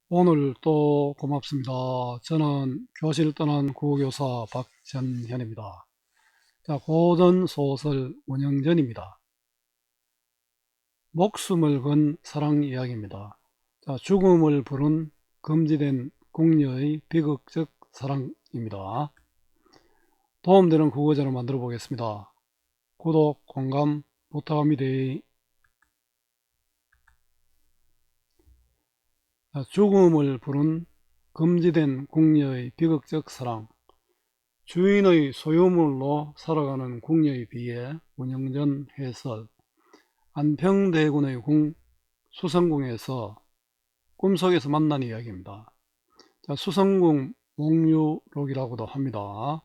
오늘 또 고맙습니다. 저는 교실 떠난 국어교사 박전현입니다. 자, 고전소설 운영전입니다. 목숨을 건 사랑 이야기입니다. 자, 죽음을 부른 금지된 궁녀의 비극적 사랑입니다. 도움되는 국어전을 만들어 보겠습니다. 구독, 공감 부탁합니다. 자, 죽음을 부른 금지된 궁녀의 비극적 사랑. 주인의 소유물로 살아가는 궁녀에 비해 운영전 해설. 안평대군의 궁 수성궁에서 꿈속에서 만난 이야기입니다. 자, 수성궁 몽유록이라고도 합니다.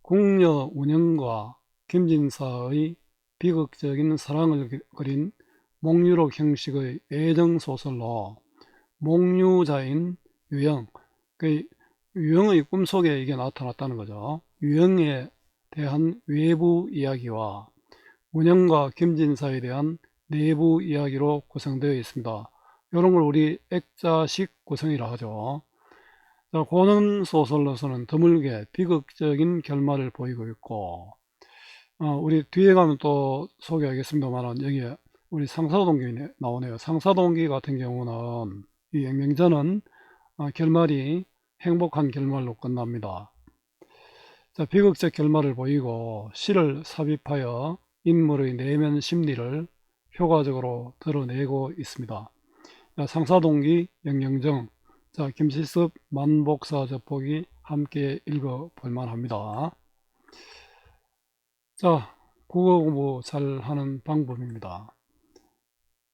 궁녀 운영과 김진사의 비극적인 사랑을 그린 몽유록 형식의 애정소설로 몽유자인 유영, 그 유영의 꿈속에 이게 나타났다는 거죠. 유영에 대한 외부 이야기와 운영과 김진사에 대한 내부 이야기로 구성되어 있습니다. 이런 걸 우리 액자식 구성이라 하죠. 자, 고전 소설로서는 드물게 비극적인 결말을 보이고 있고, 우리 뒤에 가면 또 소개하겠습니다만 여기에 우리 상사동기 나오네요. 상사동기 같은 경우는 이 액명전은 결말이 행복한 결말로 끝납니다. 자, 비극적 결말을 보이고 시를 삽입하여 인물의 내면 심리를 효과적으로 드러내고 있습니다. 자, 상사동기 영영정, 자, 김시섭 만복사 접보기 함께 읽어볼 만합니다. 자, 국어 공부 잘 하는 방법입니다.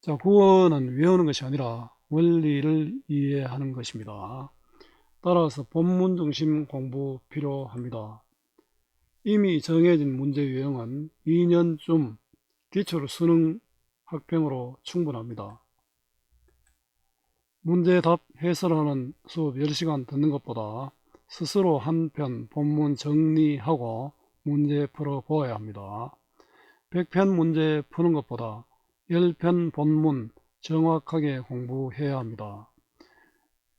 자, 국어는 외우는 것이 아니라 원리를 이해하는 것입니다. 따라서 본문 중심 공부 필요합니다. 이미 정해진 문제 유형은 2년쯤 기출 수능 학평으로 충분합니다. 문제 답 해설하는 수업 10시간 듣는 것보다 스스로 한 편 본문 정리하고 문제 풀어 보아야 합니다. 100편 문제 푸는 것보다 10편 본문 정확하게 공부해야 합니다.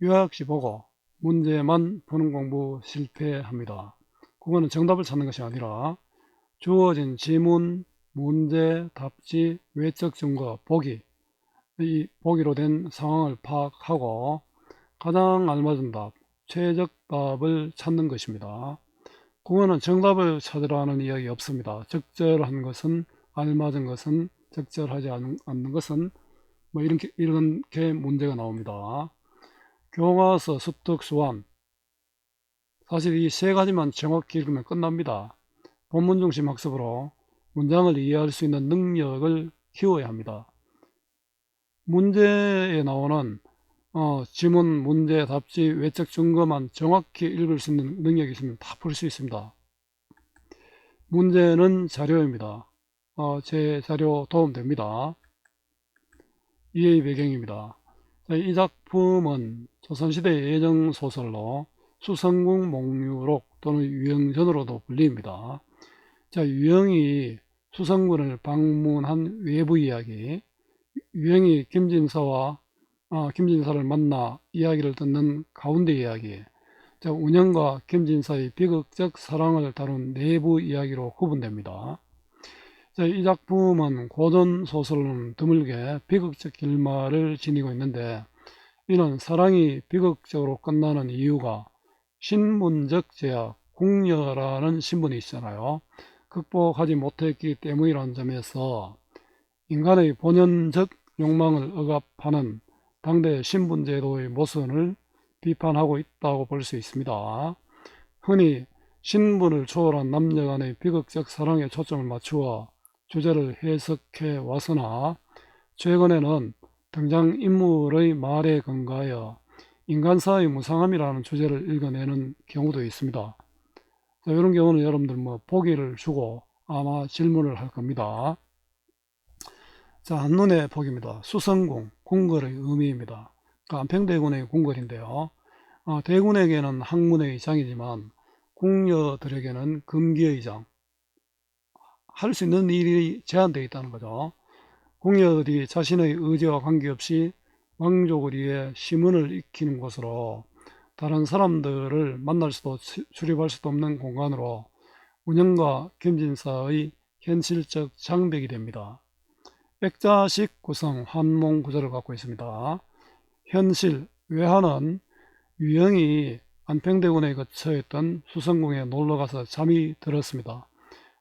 요약시 보고 문제만 푸는 공부 실패합니다. 그거는 정답을 찾는 것이 아니라 주어진 지문, 문제, 답지, 외적 증거, 보기, 이 보기로 된 상황을 파악하고 가장 알맞은 답, 최적 답을 찾는 것입니다. 국어는 정답을 찾으라는 이야기 없습니다. 적절한 것은, 알맞은 것은, 적절하지 않는 것은 뭐 이렇게 문제가 나옵니다. 교과서, 습득, 수완, 사실 이 세 가지만 정확히 읽으면 끝납니다. 본문 중심 학습으로 문장을 이해할 수 있는 능력을 키워야 합니다. 문제에 나오는 지문, 문제, 답지, 외적 증거만 정확히 읽을 수 있는 능력이 있으면 다 풀 수 있습니다. 문제는 자료입니다. 제 자료 도움됩니다. 이해의 배경입니다. 이 작품은 조선시대 예정소설로 수성궁 몽유록 또는 유영전으로도 불립니다. 자, 유영이 수성군을 방문한 외부 이야기, 유영이 김진사를 만나 이야기를 듣는 가운데 이야기, 자, 운영과 김진사의 비극적 사랑을 다룬 내부 이야기로 구분됩니다. 자, 이 작품은 고전 소설로는 드물게 비극적 결말을 지니고 있는데, 이는 사랑이 비극적으로 끝나는 이유가 신분적 제약, 궁녀라는 신분이 있잖아요. 극복하지 못했기 때문이라는 점에서 인간의 본연적 욕망을 억압하는 당대 신분제도의 모순을 비판하고 있다고 볼 수 있습니다. 흔히 신분을 초월한 남녀 간의 비극적 사랑에 초점을 맞추어 주제를 해석해 왔으나 최근에는 등장인물의 말에 근거하여 인간사의 무상함이라는 주제를 읽어내는 경우도 있습니다. 자, 이런 경우는 여러분들 보기를 주고 아마 질문을 할 겁니다. 자, 한눈에 보기입니다. 수성궁, 궁궐의 의미입니다. 안평대군의 궁궐인데요. 대군에게는 학문의 장이지만 궁녀들에게는 금기의 장, 할 수 있는 일이 제한되어 있다는 거죠. 궁녀들이 자신의 의지와 관계없이 왕족을 위해 시문을 익히는 곳으로 다른 사람들을 만날 수도 출입할 수도 없는 공간으로 운영과 김진사의 현실적 장벽이 됩니다. 액자식 구성 환몽 구조를 갖고 있습니다. 현실, 외화는 유영이 안평대군에 거처했던 수성궁에 놀러가서 잠이 들었습니다.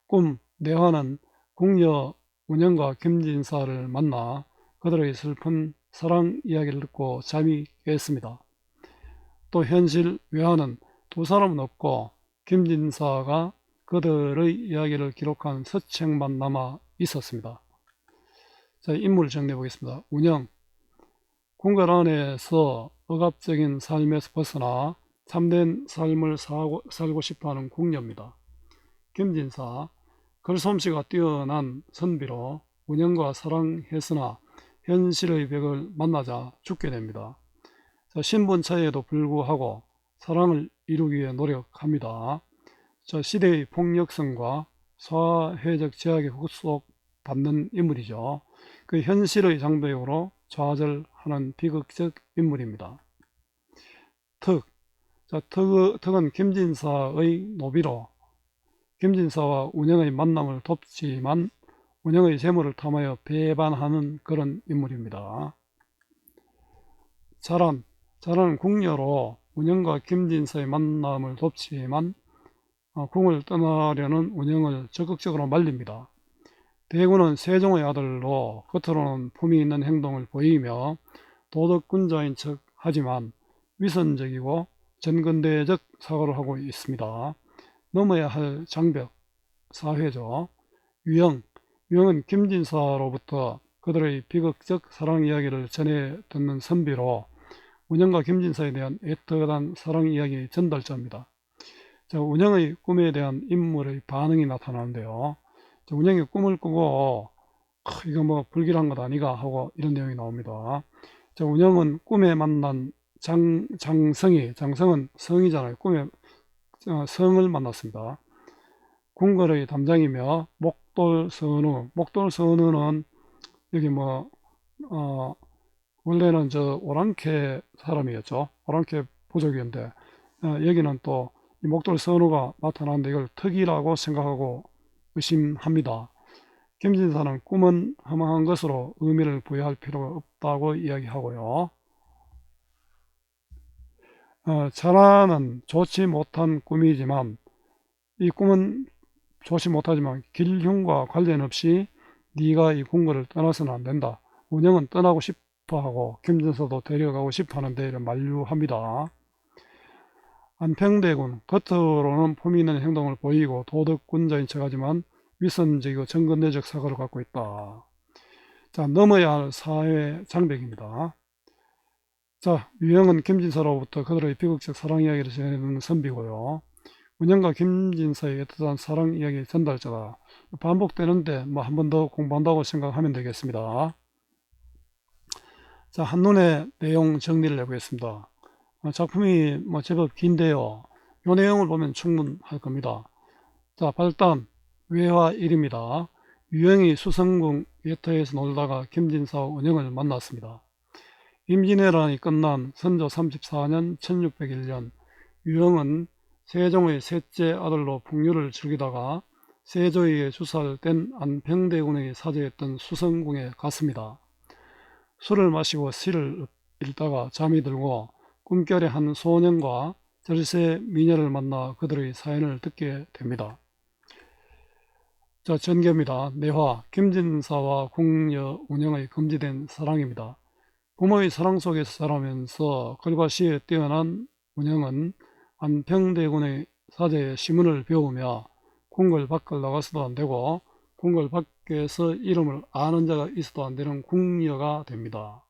꿈, 내화는 궁녀 운영과 김진사를 만나 그들의 슬픈 사랑 이야기를 듣고 잠이 깼습니다. 또 현실, 외화는 두 사람은 없고 김진사가 그들의 이야기를 기록한 서책만 남아 있었습니다. 자, 인물 정리해 보겠습니다. 운영, 궁궐 안에서 억압적인 삶에서 벗어나 참된 삶을 살고 싶어하는 궁녀입니다. 김진사, 글솜씨가 뛰어난 선비로 운영과 사랑했으나 현실의 벽을 만나자 죽게 됩니다. 자, 신분 차이에도 불구하고 사랑을 이루기 위해 노력합니다. 자, 시대의 폭력성과 사회적 제약에 후속받는 인물이죠. 그 현실의 장벽으로 좌절하는 비극적 인물입니다. 특, 자, 특은 김진사의 노비로 김진사와 운영의 만남을 돕지만 운영의 재물을 탐하여 배반하는 그런 인물입니다. 자란은 궁녀로 운영과 김진사의 만남을 돕지만 궁을 떠나려는 운영을 적극적으로 말립니다. 대군은 세종의 아들로 겉으로는 품위 있는 행동을 보이며 도덕군자인 척 하지만 위선적이고 전근대적 사고를 하고 있습니다. 넘어야 할 장벽, 사회죠. 유영은 김진사로부터 그들의 비극적 사랑 이야기를 전해 듣는 선비로 운영과 김진사에 대한 애틋한 사랑 이야기 전달자입니다. 자, 운영의 꿈에 대한 인물의 반응이 나타나는데요. 자, 운영이 꿈을 꾸고 이거 뭐 불길한 것 아니가 하고 이런 내용이 나옵니다. 자, 운영은 꿈에 만난 장성은 성이잖아요. 꿈에 성을 만났습니다. 궁궐의 담장이며 목돌선우는 여기 원래는 저 오랑캐 사람이었죠. 오랑캐 부족이었는데 여기는 또 이 목돌선우가 나타나는데 이걸 특이라고 생각하고 의심합니다. 김진사는 꿈은 허망한 것으로 의미를 부여할 필요가 없다고 이야기하고요. 자라는 좋지 못한 꿈이지만 이 꿈은 좋지 못하지만 길흉과 관련 없이 네가 이 궁궐을 떠나서는 안 된다. 운영은 떠나고 싶어하고 김진사도 데려가고 싶어하는데 이런 만류합니다. 안평대군, 겉으로는 품위 있는 행동을 보이고 도덕군자인 척하지만 위선적이고 전근대적 사고를 갖고 있다. 자, 넘어야 할 사회 장벽입니다. 자, 유영은 김진사로부터 그들의 비극적 사랑 이야기를 전해주는 선비고요. 운영과 김진사의 애틋한 사랑 이야기 전달자다. 반복되는데 한 번 더 공부한다고 생각하면 되겠습니다. 자, 한눈에 내용 정리를 해보겠습니다. 작품이 제법 긴데요. 이 내용을 보면 충분할 겁니다. 자, 발단 외화 1입니다. 유영이 수성궁 예터에서 놀다가 김진사와 운영을 만났습니다. 임진왜란이 끝난 선조 34년 1601년 유영은 세종의 셋째 아들로 풍류를 즐기다가 세조에게 주살된 안평대군에게 사제했던 수성궁에 갔습니다. 술을 마시고 시를 읽다가 잠이 들고 꿈결에 한 소년과 절세 미녀를 만나 그들의 사연을 듣게 됩니다. 자, 전개입니다. 내화, 김진사와 궁녀 운영의 금지된 사랑입니다. 부모의 사랑 속에서 자라면서 글과 시에 뛰어난 운영은 안평대군의 사제의 시문을 배우며 궁궐 밖을 나가서도 안되고 궁궐 밖에서 이름을 아는 자가 있어도 안되는 궁녀가 됩니다.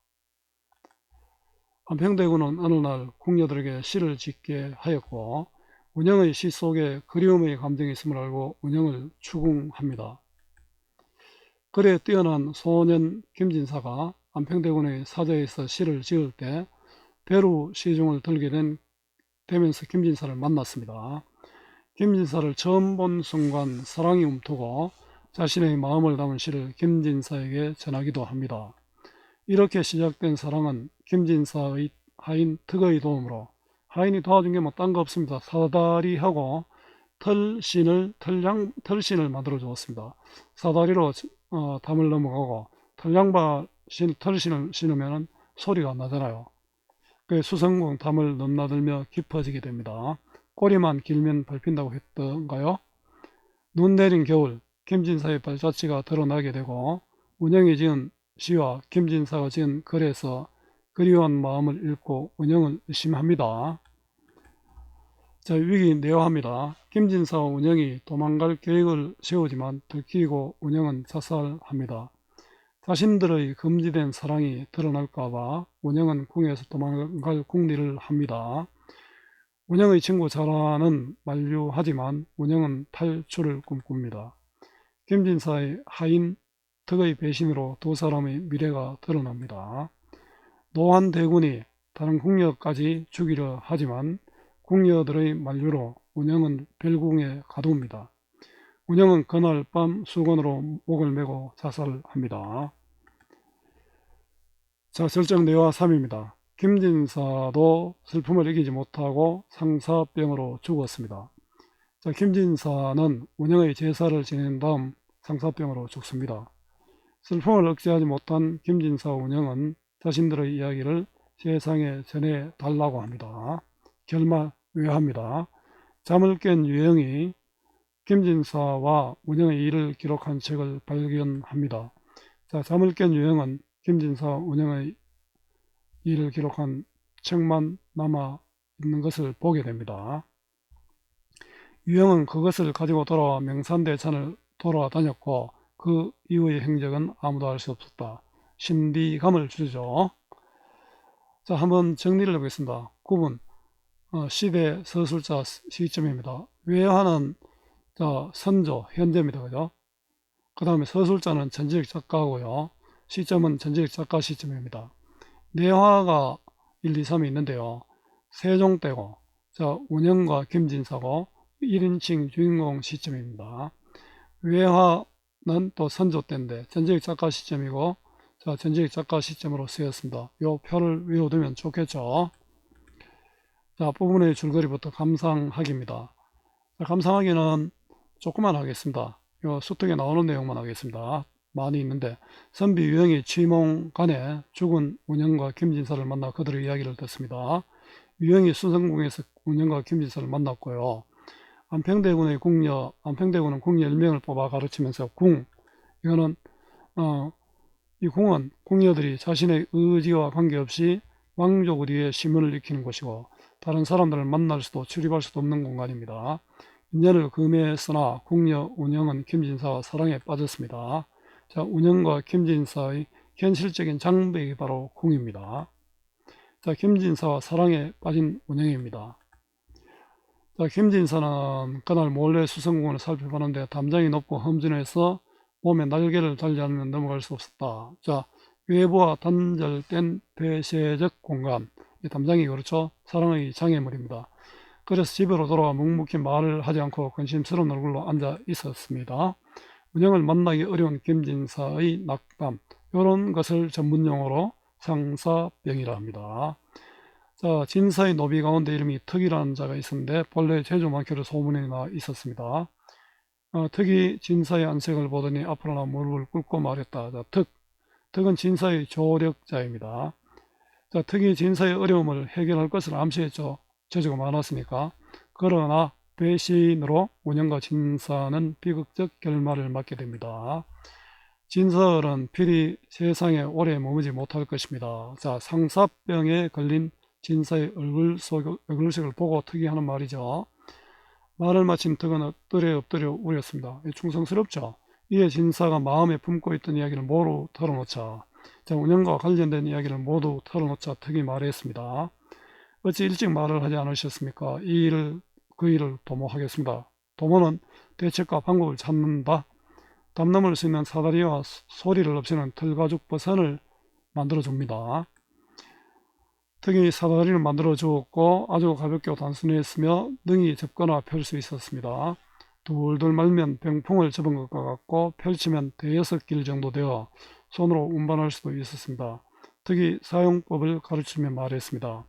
안평대군은 어느 날 궁녀들에게 시를 짓게 하였고 운영의 시 속에 그리움의 감정이 있음을 알고 운영을 추궁합니다. 글에 뛰어난 소년 김진사가 안평대군의 사제에서 시를 지을 때 배루 시중을 들게 되면서 김진사를 만났습니다. 김진사를 처음 본 순간 사랑이 움트고 자신의 마음을 담은 시를 김진사에게 전하기도 합니다. 이렇게 시작된 사랑은 김진사의 하인 덕의 도움으로, 하인이 도와준 게 뭐 딴 거 없습니다. 사다리하고 털신을 만들어 주었습니다. 사다리로 담을 넘어가고 털신을 신으면 소리가 안 나잖아요. 그 수성공 담을 넘나들며 깊어지게 됩니다. 꼬리만 길면 밟힌다고 했던가요? 눈 내린 겨울, 김진사의 발자취가 드러나게 되고 운영이 지은 시와 김진사가 지은 글에서 그리운 마음을 읽고 운영을 의심합니다. 자, 위기 내화합니다. 김진사와 운영이 도망갈 계획을 세우지만 들키고 운영은 자살합니다. 자신들의 금지된 사랑이 드러날까봐 운영은 궁에서 도망갈 궁리를 합니다. 운영의 친구 자라는 만류하지만 운영은 탈출을 꿈꿉니다. 김진사의 하인 덕의 배신으로 두 사람의 미래가 드러납니다. 노한 대군이 다른 궁녀까지 죽이려 하지만 궁녀들의 만류로 운영은 별궁에 가두옵니다. 운영은 그날 밤 수건으로 목을 메고 자살합니다. 자, 절정 내화 3입니다. 김진사도 슬픔을 이기지 못하고 상사병으로 죽었습니다. 자, 김진사는 운영의 제사를 지낸 다음 상사병으로 죽습니다. 슬픔을 억제하지 못한 김진사와 운영은 자신들의 이야기를 세상에 전해달라고 합니다. 결말 외화합니다. 잠을 깬 유영이 김진사와 운영의 일을 기록한 책을 발견합니다. 자, 잠을 깬 유영은 김진사와 운영의 일을 기록한 책만 남아 있는 것을 보게 됩니다. 유영은 그것을 가지고 돌아와 명산대천을 돌아다녔고 그 이후의 행적은 아무도 알 수 없었다. 신비감을 주죠. 자, 한번 정리를 해보겠습니다. 9번 시대 서술자 시점입니다. 외화는 선조, 현재입니다. 그죠? 그 다음에 서술자는 전직 작가고요. 시점은 전직 작가 시점입니다. 내화가 1, 2, 3이 있는데요. 세종 때고, 운영과 김진사고 1인칭 주인공 시점입니다. 외화는 또 선조 때인데 전직 작가 시점이고, 전직 작가 시점으로 쓰였습니다. 이 표를 외워두면 좋겠죠. 자, 부분의 줄거리부터 감상하기입니다. 감상하기는 조금만 하겠습니다. 이 수특에 나오는 내용만 하겠습니다. 많이 있는데 선비 유영이 취몽간에 죽은 운영과 김진사를 만나 그들의 이야기를 듣습니다. 유영이 수성궁에서 운영과 김진사를 만났고요. 안평대군은 궁녀 10명을 뽑아 가르치면서 이거는 이 궁은 궁녀들이 자신의 의지와 관계없이 왕족을 위해 시문을 익히는 곳이고 다른 사람들을 만날 수도 출입할 수도 없는 공간입니다. 인연을 금했으나 궁녀 운영은 김진사와 사랑에 빠졌습니다. 자, 운영과 김진사의 현실적인 장벽이 바로 궁입니다. 자, 김진사와 사랑에 빠진 운영입니다. 자, 김진사는 그날 몰래 수성궁을 살펴보는데 담장이 높고 험준해서 몸에 날개를 달지 않으면 넘어갈 수 없었다. 자, 외부와 단절된 폐쇄적 공간, 이 담장이 그렇죠. 사랑의 장애물입니다. 그래서 집으로 돌아와 묵묵히 말을 하지 않고 근심스러운 얼굴로 앉아 있었습니다. 운영을 만나기 어려운 김진사의 낙담, 이런 것을 전문용어로 상사병이라 합니다. 자, 진사의 노비 가운데 이름이 턱이라는 자가 있었는데 본래 제주 많기로 소문이 나 있었습니다. 턱이 진사의 안색을 보더니 앞으로 나 무릎을 꿇고 말했다. 자, 턱은 진사의 조력자입니다. 자, 턱이 진사의 어려움을 해결할 것을 암시했죠. 저주가 많았으니까. 그러나 배신으로 운영과 진사는 비극적 결말을 맞게 됩니다. 진설은 필히 세상에 오래 머무지 못할 것입니다. 자, 상사병에 걸린 진사의 얼굴색을 보고 턱이 하는 말이죠. 말을 마친 턱은 엎드려 울었습니다. 충성스럽죠. 이에 진사가 마음에 품고 있던 이야기를 모두 털어놓자. 자, 운영과 관련된 이야기를 모두 털어놓자 턱이 말했습니다. 어찌 일찍 말을 하지 않으셨습니까? 그 일을 도모하겠습니다. 도모는 대책과 방법을 찾는다. 담 넘을 수 있는 사다리와 소리를 없애는 털가죽 버선을 만들어줍니다. 턱이 사다리를 만들어 주었고 아주 가볍게 단순했으며 능히 접거나 펼 수 있었습니다. 돌돌 말면 병풍을 접은 것과 같고 펼치면 대여섯 길 정도 되어 손으로 운반할 수도 있었습니다. 특이 사용법을 가르치며 말했습니다.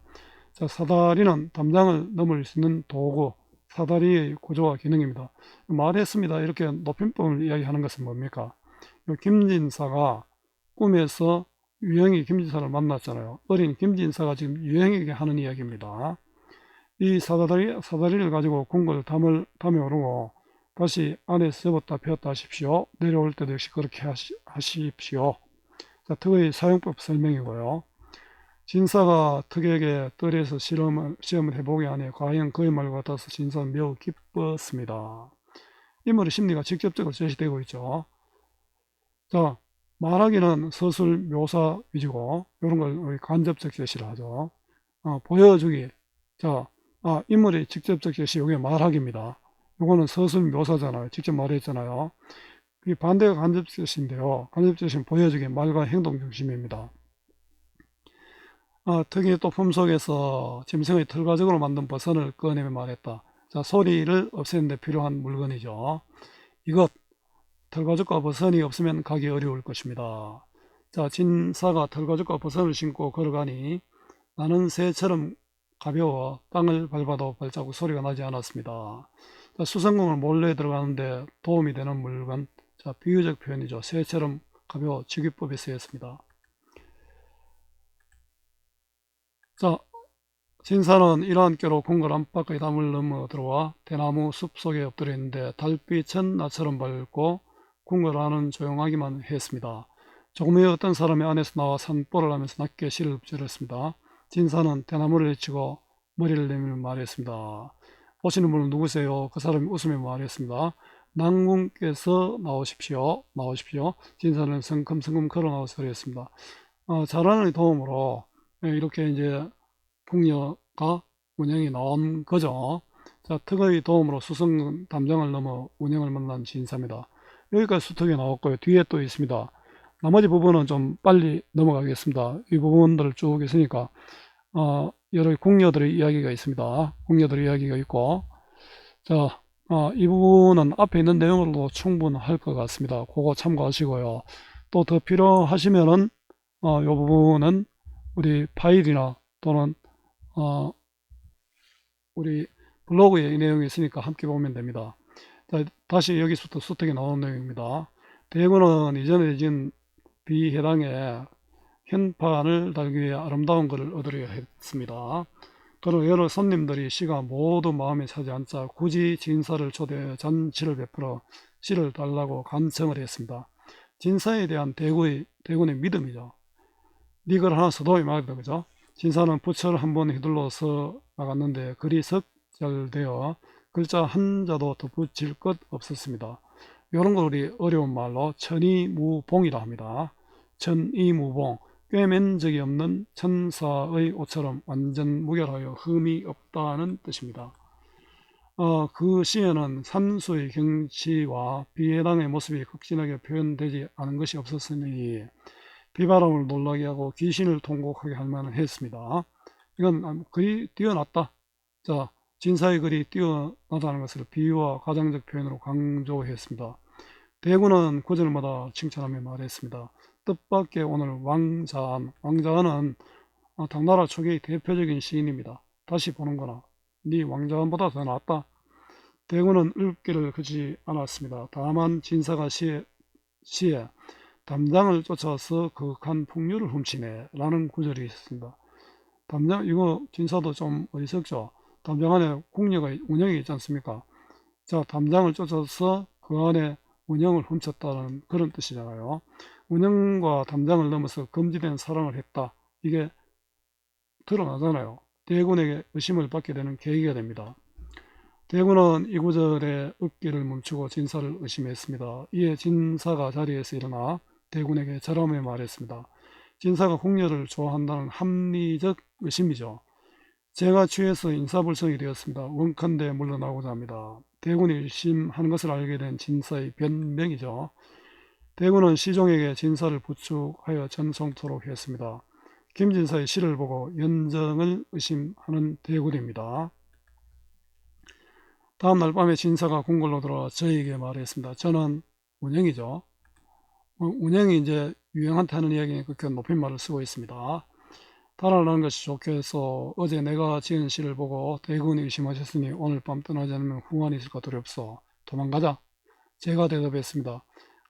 자, 사다리는 담장을 넘을 수 있는 도구, 사다리의 구조와 기능입니다. 말했습니다. 이렇게 높임법을 이야기하는 것은 뭡니까? 김진사가 꿈에서 유행이 김진사를 만났잖아요. 어린 김진사가 지금 유행에게 하는 이야기입니다. 이 사다리를 가지고 궁궐 담에 오르고 다시 안에서 접었다 폈다 하십시오. 내려올 때도 역시 그렇게 하십시오. 자, 턱의 사용법 설명이고요. 진사가 턱에게 뜰에서 시험을 해보게 하니 과연 그의 말 같아서 진사는 매우 기뻤습니다. 인물의 심리가 직접적으로 제시되고 있죠. 자, 말하기는 서술 묘사 위주고 이런 걸 우리 간접적 제시를 하죠. 보여주기. 자, 인물의 직접적 제시, 이게 말하기입니다. 이거는 서술 묘사잖아요. 직접 말했잖아요. 이 반대가 간접적 제시인데요. 간접적 제시는 보여주기, 말과 행동 중심입니다. 특히 또 품속에서 짐승의 털 가죽으로 만든 버선을 꺼내며 말했다. 자, 소리를 없애는 데 필요한 물건이죠. 이것, 털가죽과 버선이 없으면 가기 어려울 것입니다. 자, 진사가 털가죽과 버선을 신고 걸어가니 나는 새처럼 가벼워 땅을 밟아도 발자국 소리가 나지 않았습니다. 자, 수성궁을 몰래 들어가는데 도움이 되는 물건, 자, 비유적 표현이죠. 새처럼 가벼워, 직위법에 쓰였습니다. 자, 진사는 이러한 꾀로 궁궐 안팎의 담을 넘어 들어와 대나무 숲 속에 엎드려 있는데 달빛은 나처럼 밝고 궁궐 안은 조용하기만 했습니다. 조금 후에 어떤 사람이 안에서 나와 산보를 하면서 낮게 시를 읊조렸습니다. 진사는 대나무를 헤치고 머리를 내밀며 말했습니다. 오시는 분은 누구세요? 그 사람이 웃으며 말했습니다. 낭궁께서 나오십시오. 나오십시오. 진사는 성큼성큼 걸어 나와 소리했습니다. 자라는 도움으로 이렇게 이제 궁녀가 운영이 나온 거죠. 자, 턱의 도움으로 수성 담장을 넘어 운영을 만난 진사입니다. 여기까지 수특이 나왔고요. 뒤에 또 있습니다. 나머지 부분은 좀 빨리 넘어가겠습니다. 이 부분들을 쭉 있으니까 여러 궁녀들의 이야기가 있습니다. 궁녀들의 이야기가 있고, 자, 이 부분은 앞에 있는 내용으로도 충분할 것 같습니다. 그거 참고하시고요. 또 더 필요하시면은 이 부분은 우리 파일이나 또는 우리 블로그에 이 내용이 있으니까 함께 보면 됩니다. 자, 다시 여기서부터 수특이 나오는 내용입니다. 대구는 이전에 지은 비해당에 현판을 달기 위해 아름다운 글을 얻으려 했습니다. 그러나 여러 손님들이 시가 모두 마음에 차지 않자 굳이 진사를 초대해 잔치를 베풀어 시를 달라고 간청을 했습니다. 진사에 대한 대군의 믿음이죠. 네 글 하나 써도 이 말이다, 그죠? 진사는 부처를 한번 휘둘러서 나갔는데 글이 석 잘 되어 글자 한자도 덧붙일 것 없었습니다. 이런 걸 우리 어려운 말로 천이무봉이라 합니다. 천이무봉, 꿰맨 적이 없는 천사의 옷처럼 완전 무결하여 흠이 없다는 뜻입니다. 그 시에는 산수의 경치와 비해당의 모습이 극진하게 표현되지 않은 것이 없었으니 비바람을 놀라게 하고 귀신을 통곡하게 할 만은 했습니다. 이건 글이 뛰어났다. 자, 진사의 글이 뛰어나다는 것을 비유와 가정적 표현으로 강조했습니다. 대구는 구절마다 칭찬하며 말했습니다. 뜻밖의 오늘 왕자안. 왕자안은 당나라 초기의 대표적인 시인입니다. 다시 보는거나 네 왕자안보다 더 낫다. 대구는 읊기를 그지 않았습니다. 다만 진사가 시에 담장을 쫓아서 극한 풍류를 훔치네 라는 구절이 있었습니다. 담장, 이거 진사도 좀 어리석죠. 담장 안에 궁녀가 운영이 있지 않습니까? 자, 담장을 쫓아서 그 안에 운영을 훔쳤다는 그런 뜻이잖아요. 운영과 담장을 넘어서 금지된 사랑을 했다. 이게 드러나잖아요. 대군에게 의심을 받게 되는 계기가 됩니다. 대군은 이 구절에 읊기를 멈추고 진사를 의심했습니다. 이에 진사가 자리에서 일어나 대군에게 절하며 말했습니다. 진사가 궁녀를 좋아한다는 합리적 의심이죠. 제가 취해서 인사불성이 되었습니다. 원컨대 물러나고자 합니다. 대군이 의심하는 것을 알게 된 진사의 변명이죠. 대군은 시종에게 진사를 부축하여 전송토록 했습니다. 김진사의 시를 보고 연정을 의심하는 대군입니다. 다음날 밤에 진사가 궁궐로 들어와 저에게 말했습니다. 저는 운영이죠. 운영이 이제 유행한테 하는 이야기니까 그 높임말을 쓰고 있습니다. 달아나는 것이 좋겠어. 어제 내가 지은 시를 보고 대군이 의심하셨으니 오늘 밤 떠나지 않으면 후환이 있을까 두렵소. 도망가자. 제가 대답했습니다.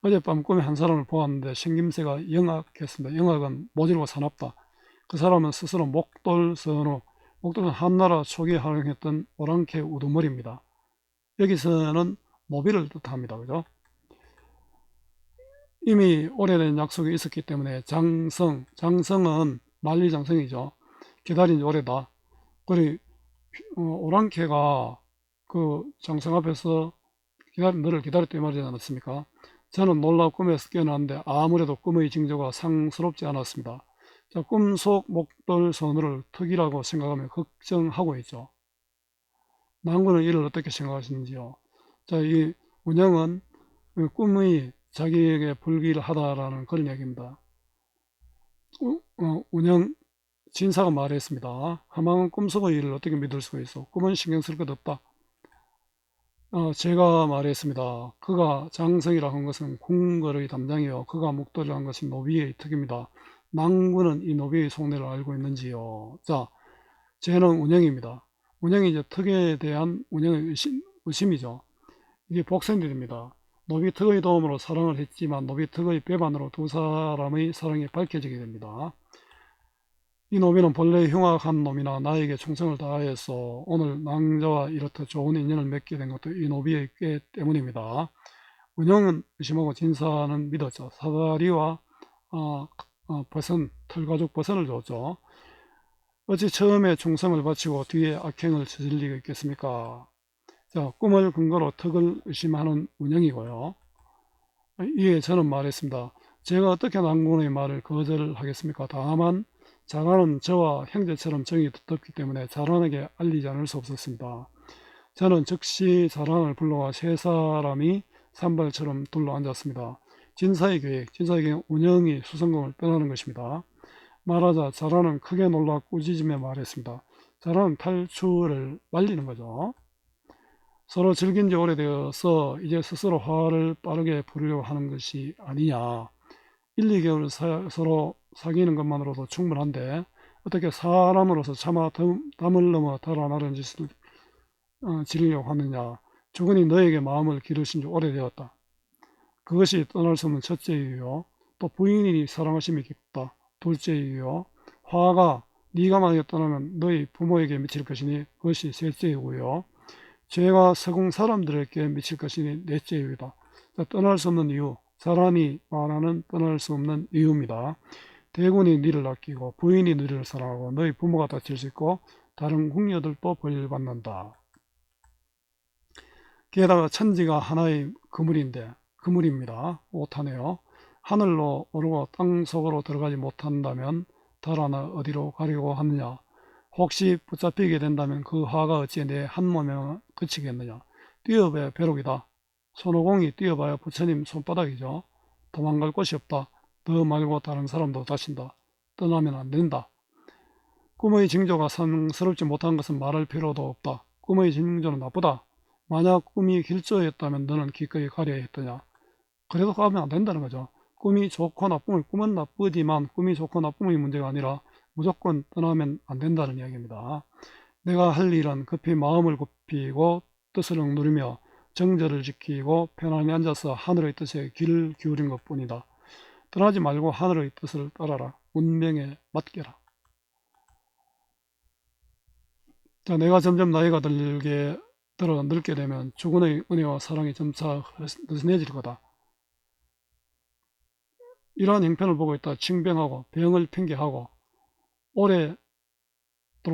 어젯밤 꿈에 한 사람을 보았는데 생김새가 영악했습니다. 영악은 모질고 사납다. 그 사람은 스스로 목돌선으로, 목돌은 한나라 초기에 활용했던 오랑캐 우두머리입니다. 여기서는 노비를 뜻합니다. 그죠? 이미 오래된 약속이 있었기 때문에 장성은 만리장성이죠. 기다린 지 오래다. 그리고 오랑캐가 그 장성 앞에서 너를 기다렸다 이 말이지 않았습니까? 저는 놀라 꿈에서 깨어났는데 아무래도 꿈의 징조가 상스럽지 않았습니다. 자, 꿈속 목돌 선우를 턱이라고 생각하며 걱정하고 있죠. 낭군은 이를 어떻게 생각하시는지요? 자, 이 운영은 꿈의 자기에게 불길하다라는 그런 이야기입니다. 운영 진사가 말했습니다. 하망은 꿈속의 일을 어떻게 믿을 수가 있어? 꿈은 신경 쓸 것 없다. 제가 말했습니다. 그가 장성이라 한 것은 궁궐의 담당이요. 그가 목도리라 한 것은 노비의 턱입니다. 낭군은 이 노비의 속내를 알고 있는지요? 자, 쟤는 운영입니다. 운영이 이제 턱에 대한 운영의 의심이죠. 이게 복선들입니다. 노비 턱의 도움으로 사랑을 했지만 노비 턱의 배반으로 두 사람의 사랑이 밝혀지게 됩니다. 이 노비는 본래 흉악한 놈이나 나에게 충성을 다하여서 오늘 낭자와 이렇듯 좋은 인연을 맺게 된 것도 이 노비의 꾀 때문입니다. 운영은 의심하고 진사는 믿었죠. 사다리와 버선, 털가죽 버선을 줬죠. 어찌 처음에 충성을 바치고 뒤에 악행을 저질 리가 있겠습니까? 자, 꿈을 근거로 턱을 의심하는 운영이고요. 이에 저는 말했습니다. 제가 어떻게 낭군의 말을 거절하겠습니까? 다만 자라는 저와 형제처럼 정이 두텁기 때문에 자란에게 알리지 않을 수 없었습니다. 저는 즉시 자란을 불러와 세 사람이 산발처럼 둘러앉았습니다. 진사의 계획은 운영이 수성궁을 떠나는 것입니다. 말하자 자란은 크게 놀라 꾸짖으며 말했습니다. 자란은 탈출을 말리는 거죠. 서로 즐긴 지 오래되어서 이제 스스로 화를 빠르게 부르려고 하는 것이 아니냐. 1, 2개월 서로 사귀는 것만으로도 충분한데 어떻게 사람으로서 차마 담을 넘어 달아나는 짓을 지르려고 하느냐. 주군이 너에게 마음을 기르신 지 오래되었다. 그것이 떠날 수 없는 첫째 이유요. 또 부인이 사랑하심이 깊다. 둘째 이유요. 화가 네가 만약에 떠나면 너희 부모에게 미칠 것이니 그것이 셋째 이유고요. 죄가 서궁 사람들에게 미칠 것이니 넷째 이유다. 떠날 수 없는 이유, 사람이 말하는 떠날 수 없는 이유입니다. 대군이 너를 아끼고 부인이 너를 사랑하고 너희 부모가 다칠 수 있고 다른 궁녀들도 벌을 받는다. 게다가 천지가 하나의 그물입니다. 오타네요. 하늘로 오르고 땅속으로 들어가지 못한다면 달 하나 어디로 가려고 하느냐. 혹시 붙잡히게 된다면 그 화가 어찌 내 한 몸에만 그치겠느냐. 뛰어봐야 벼룩이다. 손오공이 뛰어봐야 부처님 손바닥이죠. 도망갈 곳이 없다. 너 말고 다른 사람도 다친다. 떠나면 안 된다. 꿈의 징조가 상스럽지 못한 것은 말할 필요도 없다. 꿈의 징조는 나쁘다. 만약 꿈이 길조였다면 너는 기꺼이 가려야 했더냐. 그래도 가면 안 된다는 거죠. 꿈이 좋고 나쁨을 꿈은 나쁘지만 꿈이 좋고 나쁨의 문제가 아니라 무조건 떠나면 안 된다는 이야기입니다. 내가 할 일은 급히 마음을 굽히고 뜻을 억누르며 정절을 지키고 편안히 앉아서 하늘의 뜻에 귀를 기울인 것뿐이다. 떠나지 말고 하늘의 뜻을 따라라. 운명에 맡겨라. 자, 내가 점점 나이가 늙게 되면 주군의 은혜와 사랑이 점차 느슨해질 거다. 이러한 형편을 보고 있다 칭병하고 병을 핑계하고 오래도록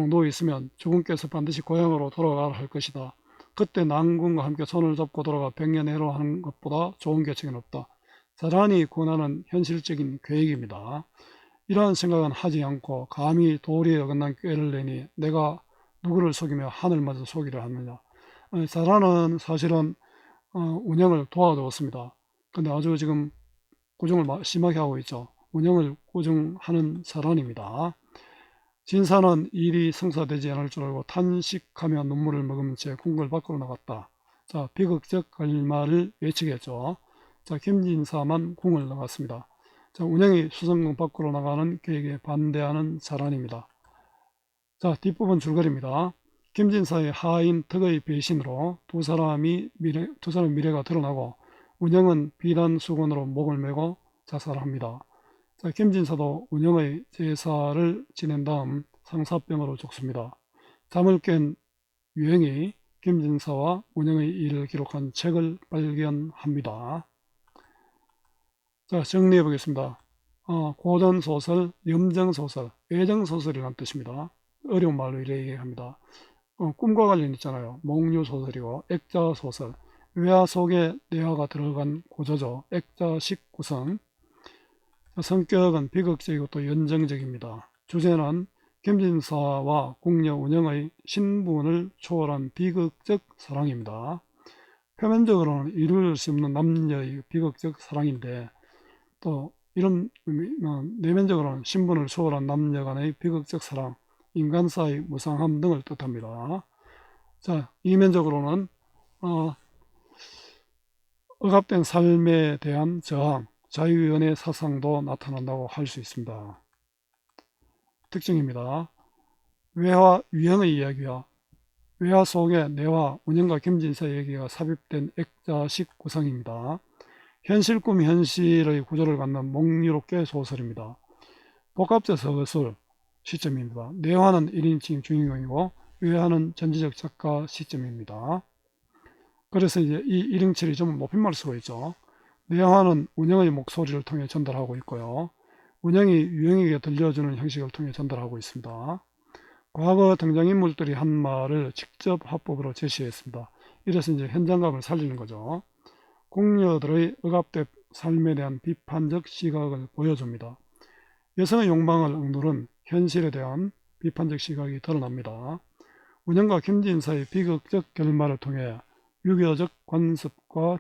누워있으면 주군께서 반드시 고향으로 돌아가라 할 것이다. 그때 낭군과 함께 손을 잡고 돌아가 백년해로 하는 것보다 좋은 계책은 없다. 자란이 권하는 현실적인 계획입니다. 이러한 생각은 하지 않고 감히 도리에 어긋난 꾀를 내니 내가 누구를 속이며 하늘마저 속이려 하느냐. 자란은 사실은 운영을 도와주었습니다. 근데 아주 지금 꾸중을 심하게 하고 있죠. 운영을 꾸중하는 자란입니다. 진사는 일이 성사되지 않을 줄 알고 탄식하며 눈물을 머금은 채 궁궐 밖으로 나갔다. 자, 비극적 결말을 외치겠죠. 자, 김진사만 궁을 나갔습니다. 자, 운영이 수성동 밖으로 나가는 계획에 반대하는 사안입니다. 자, 뒷부분 줄거리입니다. 김진사의 하인 덕의 배신으로 두 사람의 미래가 드러나고 운영은 비단수건으로 목을 메고 자살합니다. 자, 김진사도 운영의 제사를 지낸 다음 상사병으로 죽습니다. 잠을 깬 유행이 김진사와 운영의 일을 기록한 책을 발견합니다. 자, 정리해 보겠습니다. 고전소설, 염정소설, 애정소설이라는 뜻입니다. 어려운 말로 이렇게 얘기합니다. 꿈과 관련 있잖아요. 몽유소설이고 액자소설, 외화 속에 내화가 들어간 고저죠. 액자식 구성. 성격은 비극적이고 또 연정적입니다. 주제는 김진사와 궁녀 운영의 신분을 초월한 비극적 사랑입니다. 표면적으로는 이룰 수 없는 남녀의 비극적 사랑인데 또 이런 내면적으로는 신분을 초월한 남녀 간의 비극적 사랑, 인간사의 무상함 등을 뜻합니다. 자, 이면적으로는 억압된 삶에 대한 저항, 자유연의 사상도 나타난다고 할 수 있습니다. 특징입니다. 외화 유형의 이야기와 외화 속에 내화 운영과 김진사의 얘기가 삽입된 액자식 구성입니다. 현실 꿈 현실의 구조를 갖는 몽유롭게 소설입니다. 복합적 서술 시점입니다. 내화는 1인칭 주인공이고 외화는 전지적 작가 시점입니다. 그래서 이제 이 1인칭이 좀 높임말을 쓰고 있죠. 내화는 운영의 목소리를 통해 전달하고 있고요. 운영이 유형에게 들려주는 형식을 통해 전달하고 있습니다. 과거 등장인물들이 한 말을 직접 화법으로 제시했습니다. 이래서 이제 현장감을 살리는 거죠. 궁녀들의 억압된 삶에 대한 비판적 시각을 보여줍니다. 여성의 욕망을 억누른 현실에 대한 비판적 시각이 드러납니다. 운영과 김진사의 비극적 결말을 통해 유교적 관습과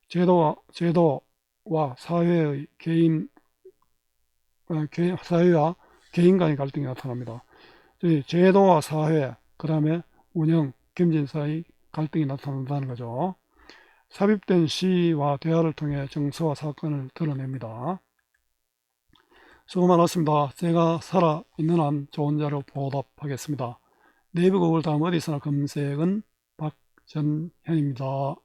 제도와 사회와 개인 간의 갈등이 나타납니다. 제도와 사회, 그 다음에 운영, 김진사의 갈등이 나타난다는 거죠. 삽입된 시와 대화를 통해 정서와 사건을 드러냅니다. 수고 많았습니다. 제가 살아있는 한 좋은 자료 보답하겠습니다. 네이버 구글 다음 어디서나 검색은 박전현입니다.